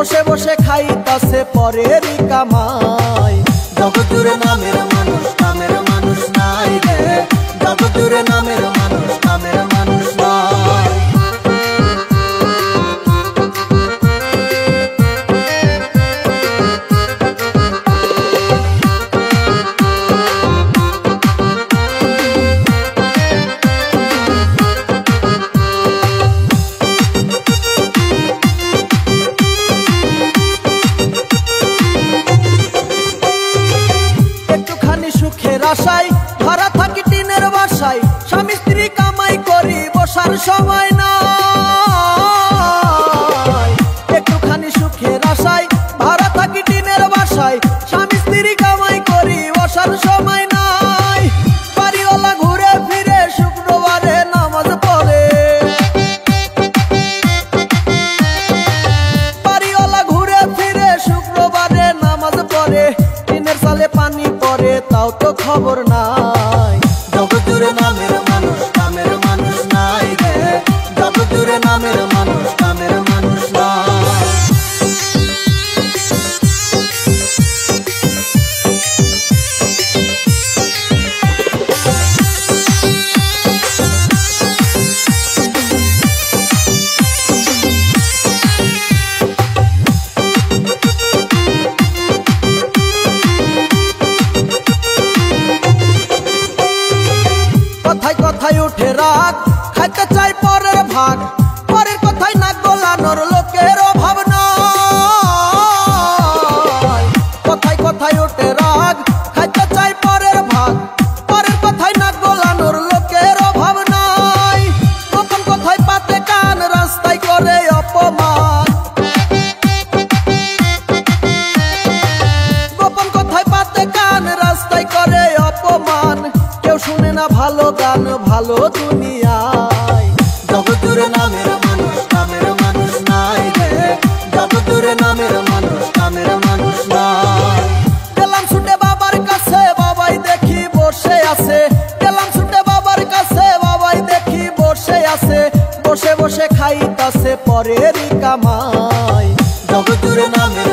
বসে বসে খাইতাছে পরেরই কামাই। জগৎজুড়ে নামের মানুষ, কামের মানুষ নাই রে। জগৎজুড়ে নামের মানুষ, কামের মানুষ নাই। সুখের আশায় ধরা থাকি টিনের বাসায়, স্বামী স্ত্রী কামাই করি বসার সময় নাই। একটুখানি সুখের আশায় ধরা থাকি টিনের বাসায়, স্বামী স্ত্রী কামাই করি বসার সময় নাই। বাড়িওয়ালা ঘুরে ফিরে শুক্রবারে নামাজ পড়ে, বাড়িওয়ালা ঘুরে ফিরে শুক্রবারে নামাজ পড়ে। টিনের চালে পানি পড়ে তাও তো খবর নাই। জগৎজুড়ে নামের মানুষ, কামের মানুষ নাই রে। জগৎজুড়ে নামের মানুষ, কামের মানুষ নাই। কথায় কথায় উঠে রাগ, খাইতে চাই পরের ভাগ। পরের কথায় নাক গলানোর লোকের অভাব নাই। কথায় কথায় উঠে রাগ, খাইতে চাই পরের ভাগ। পরের কথায় নাক গলানোর লোকের অভাব নাই। গোপন কথায় পাতে কান, রাস্তায় করে অপমান। গোপন কথায় পাতে কান, রাস্তায় করে অপমান। কেউ শুনে না ভালো গান, ভালো দুনিয়ায়। জগৎজুড়ে নামের মানুষ, কামের মানুষ নাই রে। জগৎজুড়ে নামের মানুষ, কামের মানুষ নাই। গেলাম ছুটে বাবার কাছে, বাবাই দেখি বসে আছে। গেলাম ছুটে বাবার কাছে, বাবাই দেখি বসে আছে। বসে বসে খাইতাছে পরেরই কামাই। জগৎজুড়ে নামের